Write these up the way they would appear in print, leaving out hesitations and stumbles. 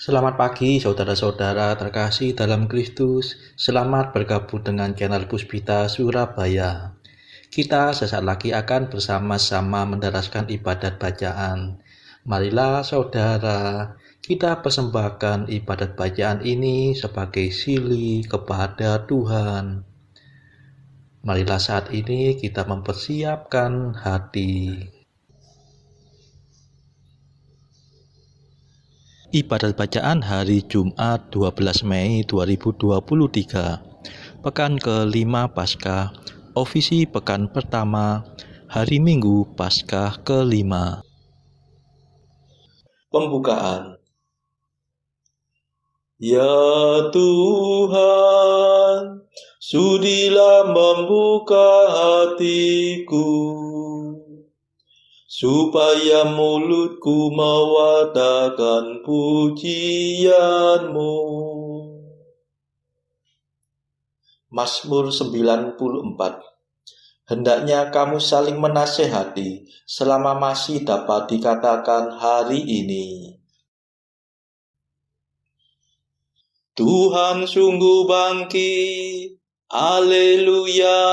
Selamat pagi saudara-saudara terkasih dalam Kristus. Selamat bergabung dengan channel Puspita Surabaya. Kita sesaat lagi akan bersama-sama menderaskan ibadat bacaan. Marilah saudara, kita persembahkan ibadat bacaan ini sebagai sili kepada Tuhan. Marilah saat ini kita mempersiapkan hati. Ibadat bacaan hari Jumat 12 Mei 2023, Pekan ke-5 Paskah, Ofisi Pekan Pertama, Hari Minggu Paskah ke-5. Pembukaan. Ya Tuhan, sudilah membuka hatiku, supaya mulutku mewartakan pujian-Mu. Mazmur 94. Hendaknya kamu saling menasehati selama masih dapat dikatakan hari ini. Tuhan sungguh bangkit, haleluya.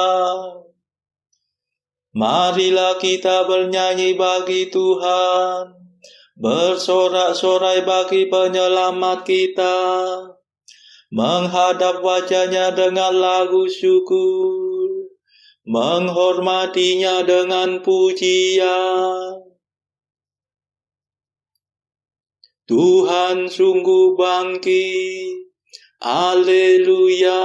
Marilah kita bernyanyi bagi Tuhan, bersorak-sorai bagi penyelamat kita, menghadap wajah-Nya dengan lagu syukur, menghormatinya dengan pujian. Tuhan sungguh bangkit, haleluya.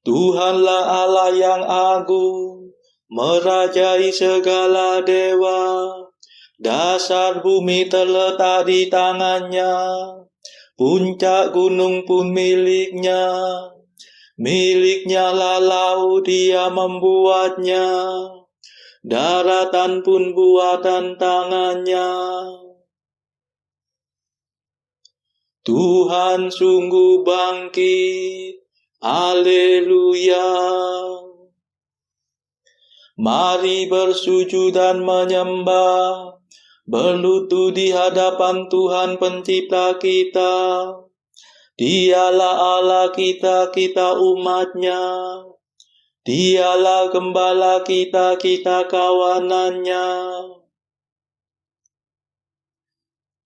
Tuhanlah Allah yang agung, merajai segala dewa. Dasar bumi terletak di tangan-Nya, puncak gunung pun milik-Nya. Milik-Nya lah laut, Dia membuatnya, daratan pun buatan tangan-Nya. Tuhan sungguh bangkit, haleluya. Mari bersujud dan menyembah, berlutut di hadapan Tuhan Pencipta kita. Dialah Allah kita, kita umat-Nya. Dialah gembala kita, kita kawanan-Nya.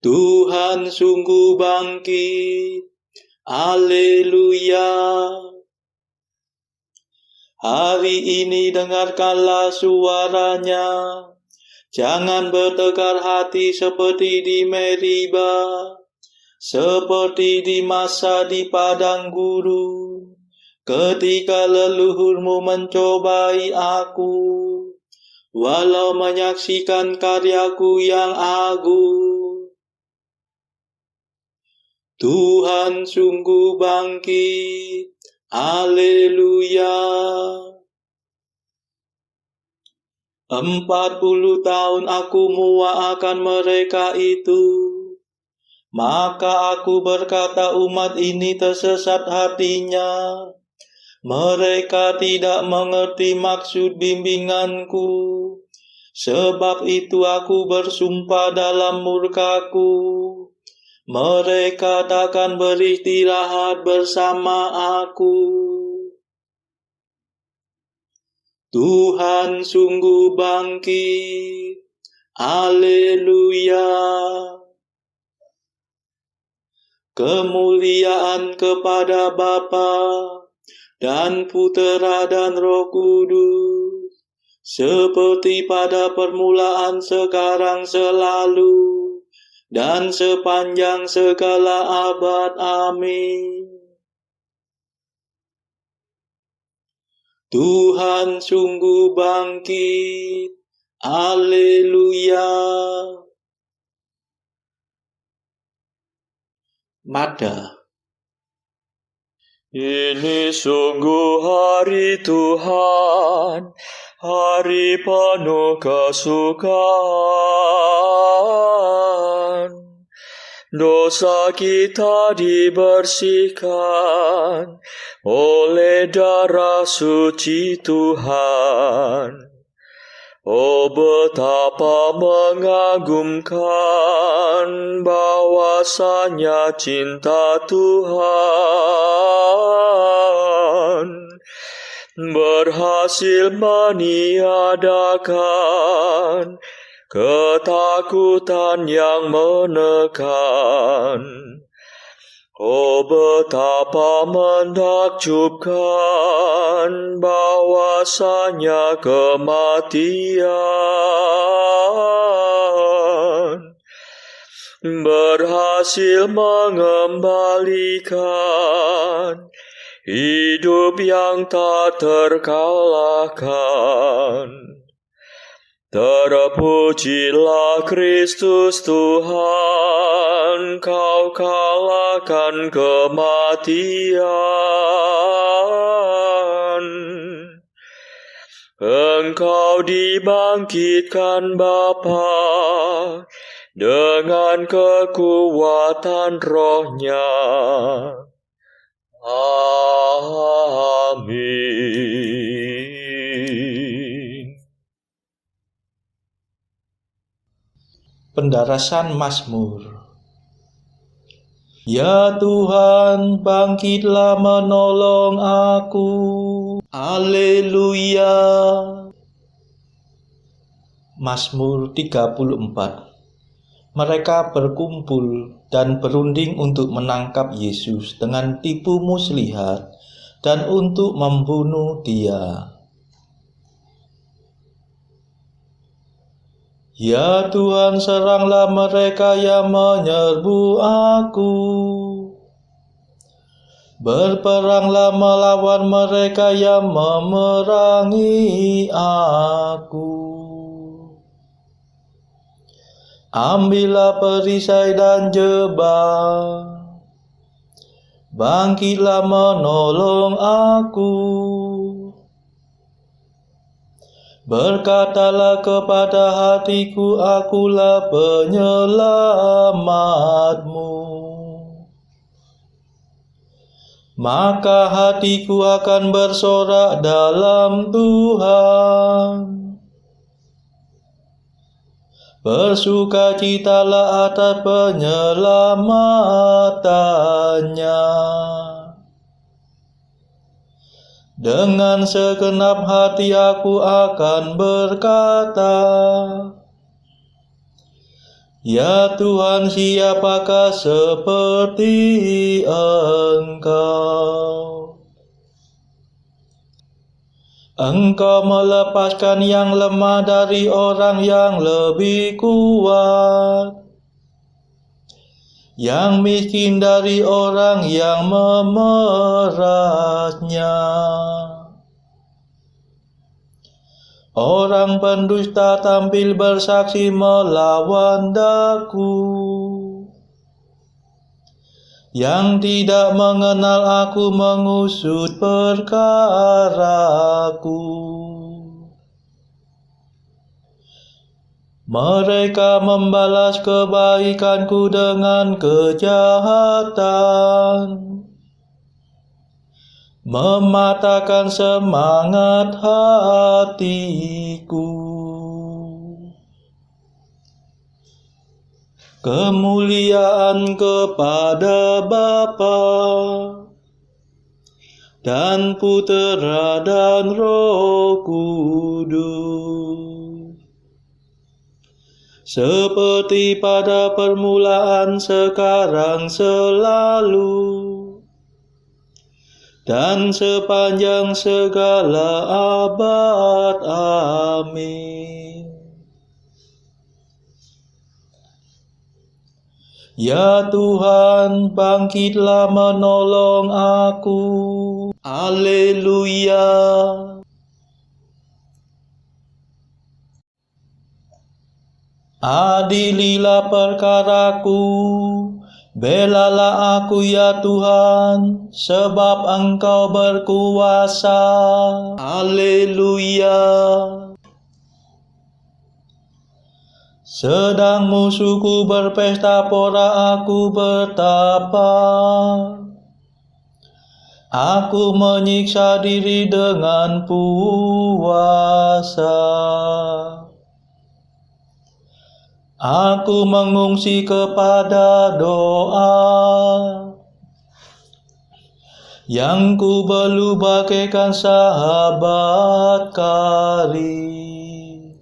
Tuhan sungguh bangkit, haleluya. Hari ini dengarkanlah suara-Nya. Jangan bertegar hati seperti di Meriba, seperti di masa di padang gurun, ketika leluhurmu mencobai aku, walau menyaksikan karyaku yang agung. Tuhan sungguh bangkit, haleluya. 40 tahun aku muakkan mereka itu. Maka aku berkata, umat ini tersesat hatinya. Mereka tidak mengerti maksud bimbinganku. Sebab itu aku bersumpah dalam murkaku, mereka takkan beristirahat bersama aku. Tuhan sungguh bangkit, haleluya. Kemuliaan kepada Bapa dan Putera dan Roh Kudus, seperti pada permulaan, sekarang, selalu, dan sepanjang segala abad. Amin. Tuhan sungguh bangkit, haleluya. Mada. Ini sungguh hari Tuhan, hari penuh kesukaan. Dosa kita dibersihkan oleh darah suci Tuhan. Oh, betapa mengagumkan bahwasanya cinta Tuhan berhasil meniadakan ketakutan yang menekan. Oh, betapa menakjubkan bahwasanya kematian berhasil mengembalikan hidup yang tak terkalahkan. Terpujilah Kristus Tuhan, Kau kalahkan kematian. Engkau dibangkitkan Bapa dengan kekuatan Roh-Nya. Amin. Pendarasan Mazmur. Ya Tuhan, bangkitlah menolong aku. Haleluya. Mazmur 34. Mereka berkumpul dan berunding untuk menangkap Yesus dengan tipu muslihat dan untuk membunuh Dia. Ya Tuhan, seranglah mereka yang menyerbu aku. Berperanglah melawan mereka yang memerangi aku. Ambillah perisai dan jebak, bangkitlah menolong aku. Berkatalah kepada hatiku, akulah penyelamatmu. Maka hatiku akan bersorak dalam Tuhan. Bersukacitalah atas penyelamatannya. Dengan segenap hati aku akan berkata, Ya Tuhan, siapakah seperti Engkau? Engkau melepaskan yang lemah dari orang yang lebih kuat, yang miskin dari orang yang memerasnya. Orang pendusta tampil bersaksi melawan daku, yang tidak mengenal aku mengusut perkaraku. Mereka membalas kebaikanku dengan kejahatan, mematahkan semangat hatiku. Kemuliaan kepada Bapa dan Putera dan Roh Kudus, seperti pada permulaan, sekarang, selalu, dan sepanjang segala abad. Amin. Ya Tuhan, bangkitlah menolong aku. Haleluya. Adililah perkaraku, belalah aku ya Tuhan, sebab Engkau berkuasa. Haleluya. Sedang musuhku berpesta, pora aku bertapa. Aku menyiksa diri dengan puasa. Aku mengungsi kepada doa yang ku belu bagaikan sahabat karib.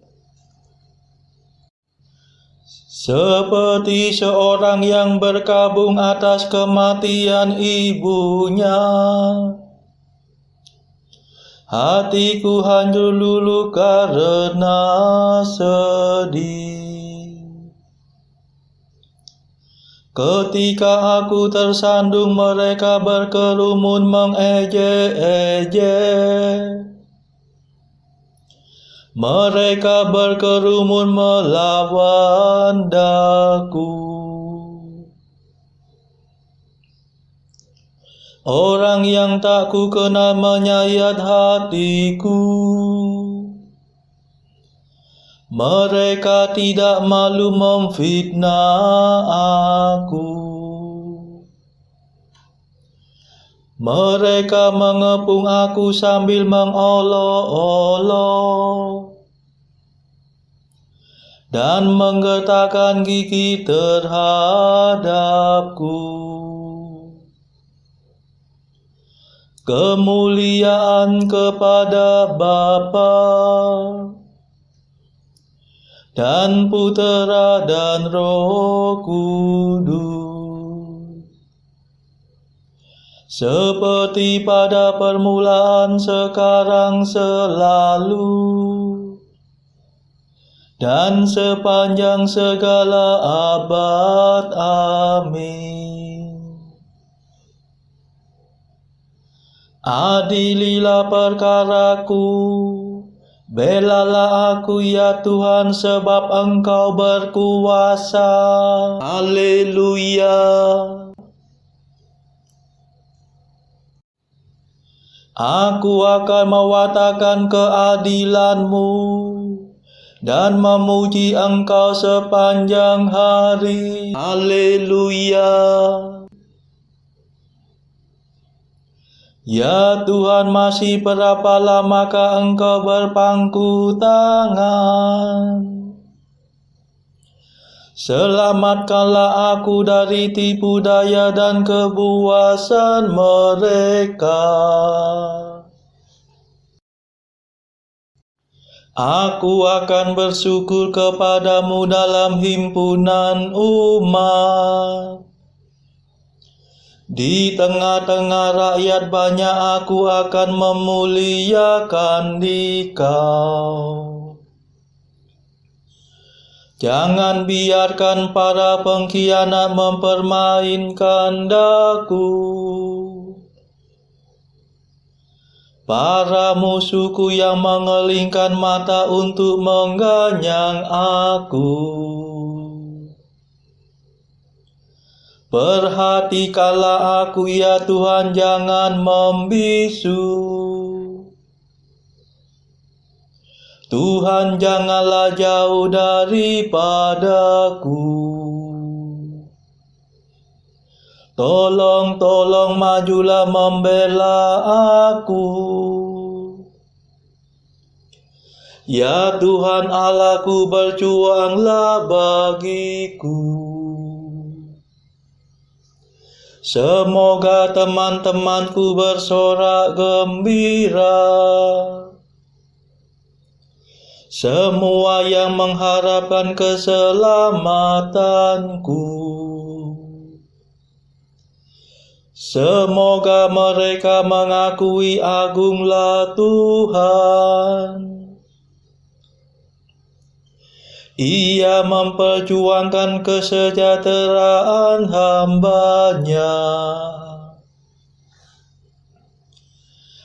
Seperti seorang yang berkabung atas kematian ibunya, hatiku hancur lulu karena sedih. Ketika aku tersandung, mereka berkerumun mengejek-ejek. Mereka berkerumun melawan daku. Orang yang tak ku kenal menyayat hatiku. Mereka tidak malu memfitnah aku. Mereka mengepung aku sambil mengolok-olok dan menggertakkan gigi terhadapku. Kemuliaan kepada Bapa dan Putera dan Roh Kudus, seperti pada permulaan, sekarang, selalu, dan sepanjang segala abad. Amin. Adililah perkaraku, belalah aku ya Tuhan, sebab Engkau berkuasa. Haleluya. Aku akan mewartakan keadilan-Mu dan memuji Engkau sepanjang hari. Haleluya. Ya Tuhan, masih berapa lamakah Engkau berpangku tangan? Selamatkanlah aku dari tipu daya dan kebuasan mereka. Aku akan bersyukur kepadamu dalam himpunan umat. Di tengah-tengah rakyat banyak aku akan memuliakan Dikau. Jangan biarkan para pengkhianat mempermainkan daku. Para musuhku yang mengelingkan mata untuk mengganyang aku. Perhatikanlah aku ya Tuhan, jangan membisu. Tuhan, janganlah jauh daripadaku. Tolong majulah membela aku. Ya Tuhan Allahku, berjuanglah bagiku. Semoga teman-temanku bersorak gembira. Semua yang mengharapkan keselamatanku, semoga mereka mengakui agunglah Tuhan. Ia memperjuangkan kesejahteraan hamba-Nya.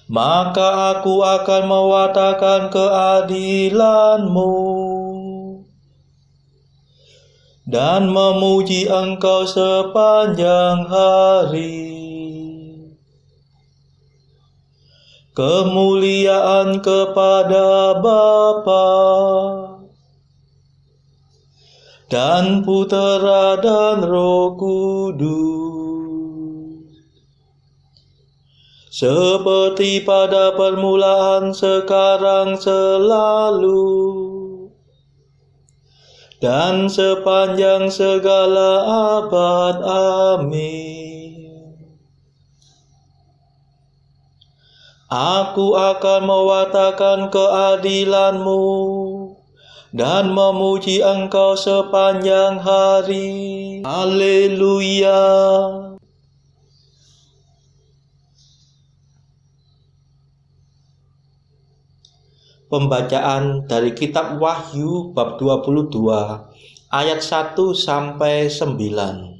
Maka aku akan mewartakan keadilan-Mu dan memuji Engkau sepanjang hari. Kemuliaan kepada Bapa dan Putera dan Roh Kudus, seperti pada permulaan, sekarang, selalu, dan sepanjang segala abad. Amin. Aku akan mewartakan keadilan-Mu dan memuji Engkau sepanjang hari. Haleluya. Pembacaan dari kitab Wahyu bab 22 ayat 1 sampai 9.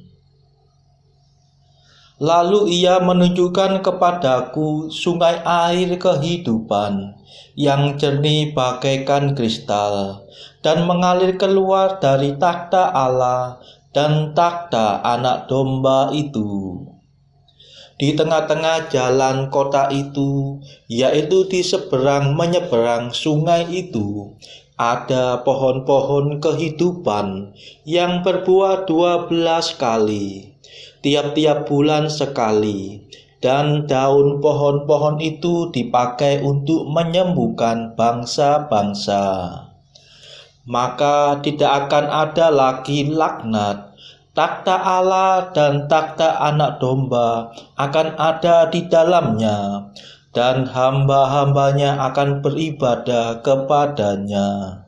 Lalu ia menunjukkan kepadaku sungai air kehidupan yang jernih bagaikan kristal dan mengalir keluar dari takhta Allah dan takhta Anak Domba itu. Di tengah-tengah jalan kota itu, yaitu di seberang menyeberang sungai itu, ada pohon-pohon kehidupan yang berbuah 12 kali, tiap-tiap bulan sekali, dan daun pohon-pohon itu dipakai untuk menyembuhkan bangsa-bangsa. Maka tidak akan ada lagi laknat. Takhta Allah dan takhta Anak Domba akan ada di dalamnya, dan hamba-hambanya akan beribadah kepadanya.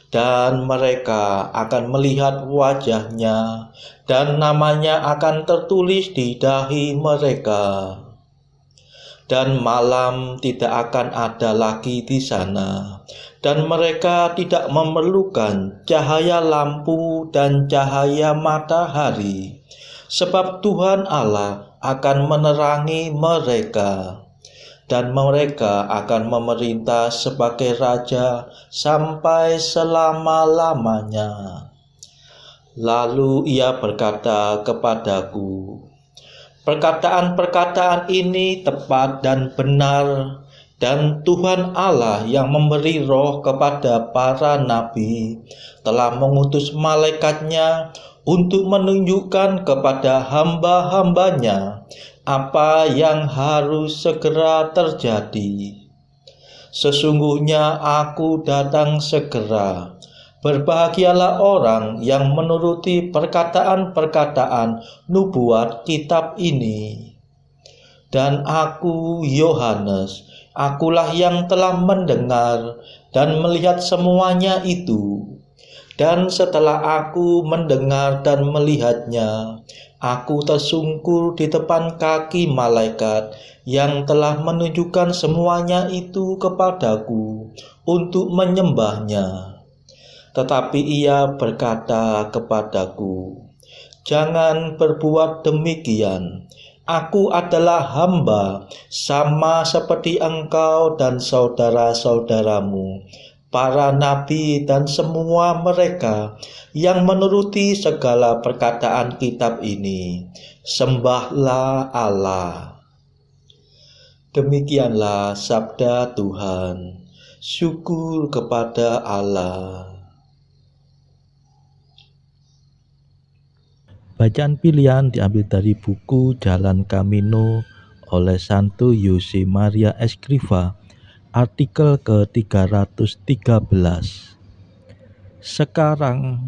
Dan mereka akan melihat wajahnya, dan namanya akan tertulis di dahi mereka. Dan malam tidak akan ada lagi di sana, dan mereka tidak memerlukan cahaya lampu dan cahaya matahari, sebab Tuhan Allah akan menerangi mereka, dan mereka akan memerintah sebagai raja sampai selama-lamanya. Lalu ia berkata kepadaku, perkataan-perkataan ini tepat dan benar, dan Tuhan Allah yang memberi roh kepada para nabi telah mengutus malaikatnya untuk menunjukkan kepada hamba-hambanya apa yang harus segera terjadi. Sesungguhnya aku datang segera. Berbahagialah orang yang menuruti perkataan-perkataan nubuat kitab ini. Dan aku, Yohanes, akulah yang telah mendengar dan melihat semuanya itu. Dan setelah aku mendengar dan melihatnya, aku tersungkur di depan kaki malaikat yang telah menunjukkan semuanya itu kepadaku untuk menyembahnya. Tetapi ia berkata kepadaku, jangan berbuat demikian. Aku adalah hamba sama seperti engkau dan saudara-saudaramu, para nabi dan semua mereka yang menuruti segala perkataan kitab ini. Sembahlah Allah. Demikianlah sabda Tuhan. Syukur kepada Allah. Bacaan pilihan diambil dari buku Jalan Camino oleh Santo Jose Maria Escrivá, artikel ke-313. Sekarang,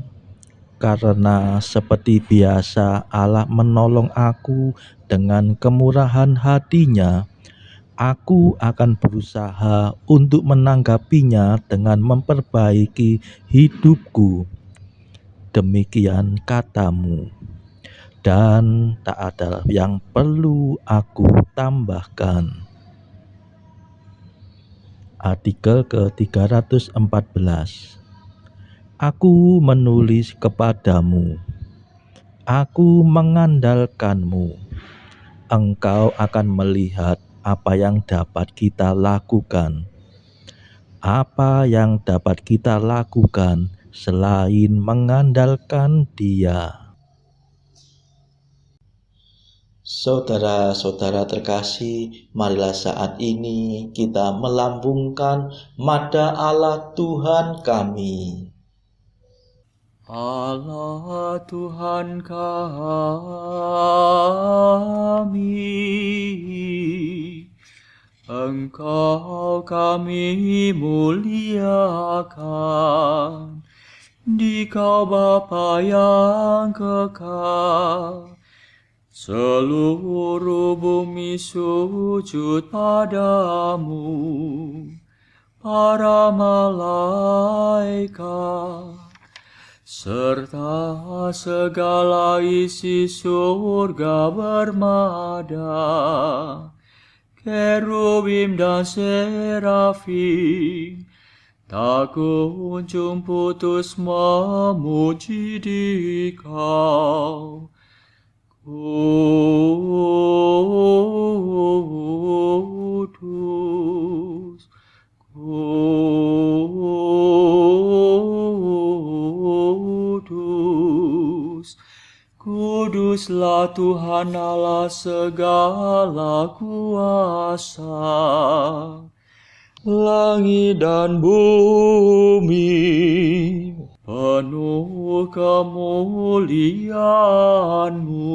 karena seperti biasa Allah menolong aku dengan kemurahan hatinya, aku akan berusaha untuk menanggapinya dengan memperbaiki hidupku. Demikian katamu. Dan tak ada yang perlu aku tambahkan. Artikel ke-314. Aku menulis kepadamu. Aku mengandalkanmu. Engkau akan melihat apa yang dapat kita lakukan. Apa yang dapat kita lakukan selain mengandalkan Dia. Saudara-saudara terkasih, marilah saat ini kita melambungkan mada Allah Tuhan kami. Allah Tuhan kami, Engkau kami muliakan Dikau Bapa yang kekal, seluruh bumi sujud padamu, para malaikat, serta segala isi surga bermada, kerubim dan serafim, tak kunjung putus memuji Dikau. Kudus, kudus, kuduslah Tuhan Allah segala kuasa. Langit dan bumi penuh kemuliaan-Mu.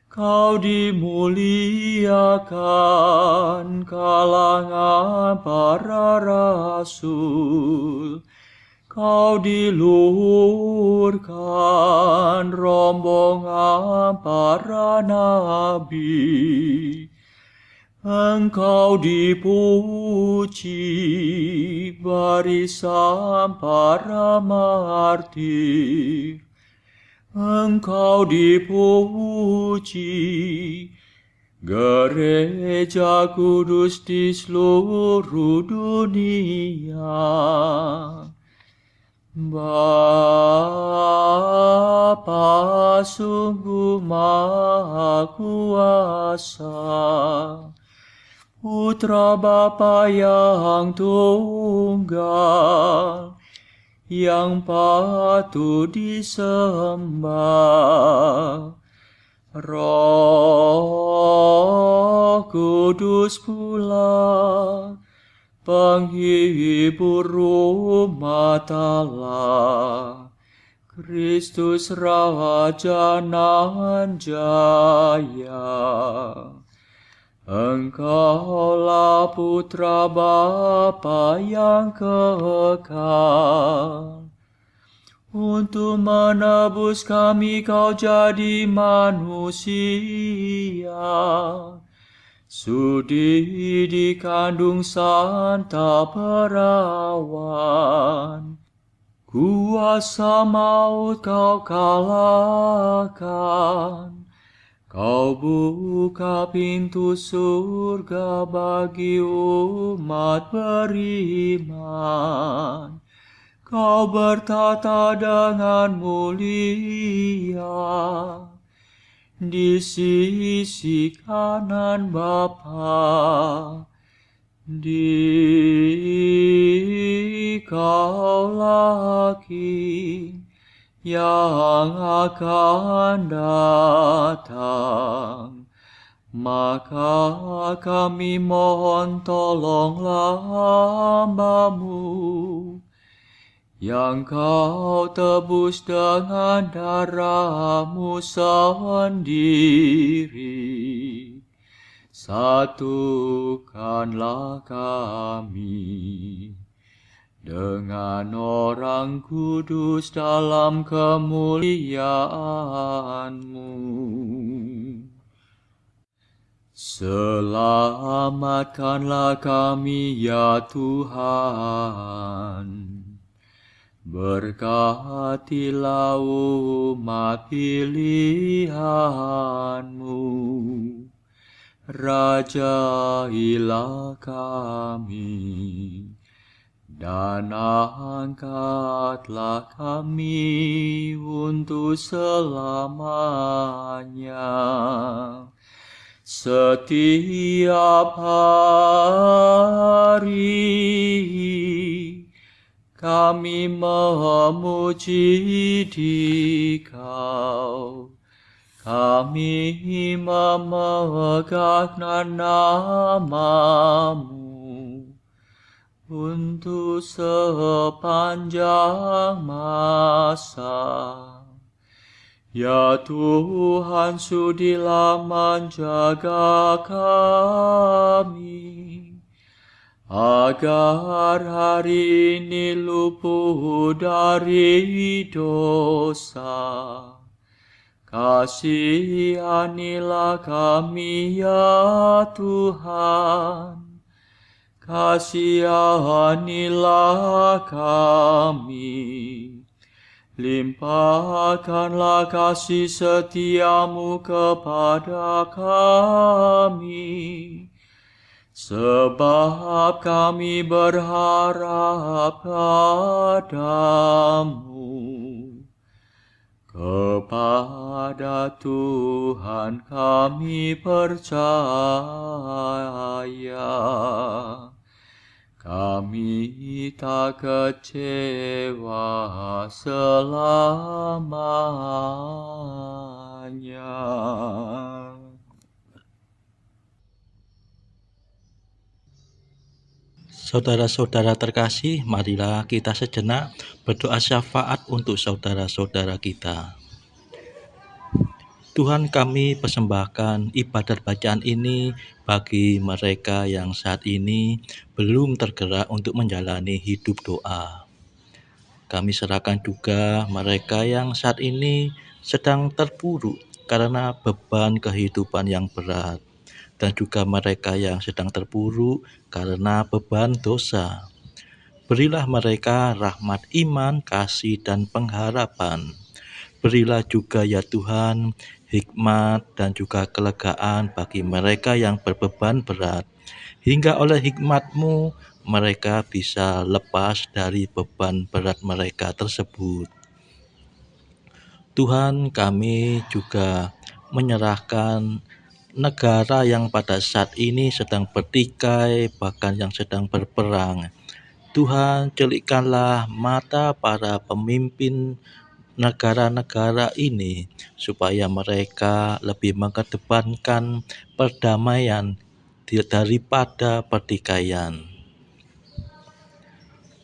Kau dimuliakan kalangan para rasul. Kau diluhurkan rombongan para nabi. Engkau dipuji barisan para martir. Engkau dipuji gereja kudus di seluruh dunia. Bapa sungguh Maha Kuasa, Putra Bapa yang tunggal, yang patut disembah. Roh Kudus pula, penghibur umat Allah, Kristus Raja nan jaya. Engkaulah Putra Bapa yang kekal. Untuk menebus kami Kau jadi manusia. Sudi dikandung Santa Perawan. Kuasa maut Kau kalahkan. Kau buka pintu surga bagi umat beriman. Kau bertata dengan mulia di sisi kanan Bapa. Dikaulah King yang akan datang. Maka kami mohon tolonglah hamba-Mu yang Kau tebus dengan darah-Mu sendiri. Satukanlah kami dengan orang kudus dalam kemuliaan-Mu. Selamatkanlah kami ya Tuhan. Berkatilah umat pilihan-Mu. Rajailah kami. Dan angkatlah kami untuk selamanya. Setiap hari kami memuji Dikau. Kami memegang nama-Mu untuk sepanjang masa. Ya Tuhan, sudilah menjaga kami, agar hari ini luput dari dosa. Kasihanilah kami ya Tuhan, kasihanilah kami. Limpahkanlah kasih setiamu kepada kami, sebab kami berharap padamu. Kepada Tuhan kami percaya, kami tak kecewa selamanya. Saudara-saudara terkasih, marilah kita sejenak berdoa syafaat untuk saudara-saudara kita. Tuhan, kami persembahkan ibadat bacaan ini bagi mereka yang saat ini belum tergerak untuk menjalani hidup doa. Kami serahkan juga mereka yang saat ini sedang terpuruk karena beban kehidupan yang berat, dan juga mereka yang sedang terpuruk karena beban dosa. Berilah mereka rahmat iman, kasih, dan pengharapan. Berilah juga ya Tuhan hikmat dan juga kelegaan bagi mereka yang berbeban berat, hingga oleh hikmat-Mu mereka bisa lepas dari beban berat mereka tersebut. Tuhan, kami juga menyerahkan negara yang pada saat ini sedang bertikai, bahkan yang sedang berperang. Tuhan, celikkanlah mata para pemimpin negara-negara ini supaya mereka lebih mengedepankan perdamaian daripada pertikaian.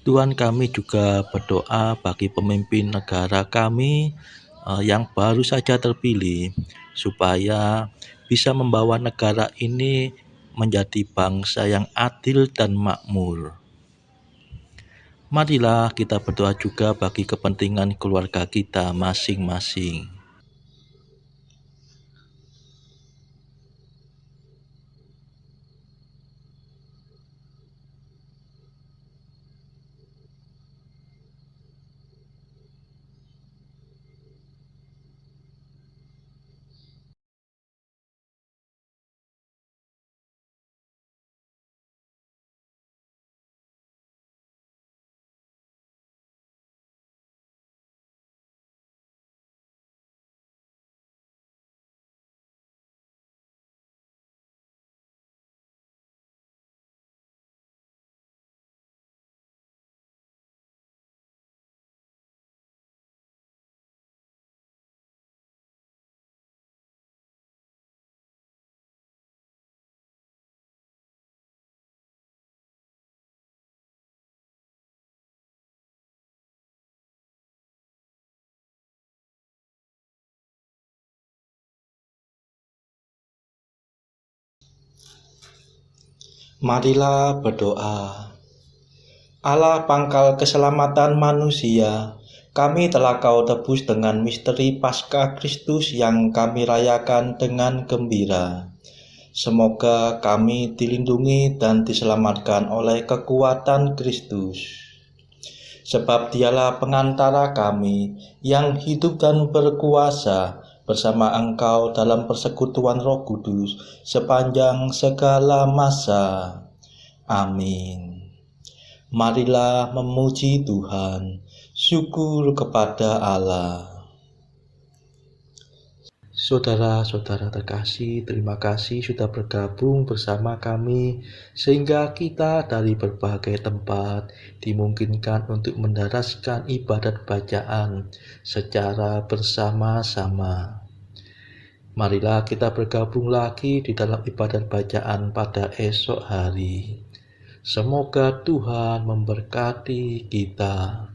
Tuhan, kami juga berdoa bagi pemimpin negara kami yang baru saja terpilih, supaya bisa membawa negara ini menjadi bangsa yang adil dan makmur. Marilah kita berdoa juga bagi kepentingan keluarga kita masing-masing. Marilah berdoa. Allah pangkal keselamatan manusia, kami telah Kau tebus dengan misteri Paskah Kristus yang kami rayakan dengan gembira. Semoga kami dilindungi dan diselamatkan oleh kekuatan Kristus. Sebab Dialah pengantara kami yang hidup dan berkuasa bersama Engkau dalam persekutuan Roh Kudus sepanjang segala masa. Amin. Marilah memuji Tuhan, syukur kepada Allah. Saudara-saudara terkasih, terima kasih sudah bergabung bersama kami, sehingga kita dari berbagai tempat dimungkinkan untuk mendaraskan ibadat bacaan secara bersama-sama. Marilah kita bergabung lagi di dalam ibadat bacaan pada esok hari. Semoga Tuhan memberkati kita.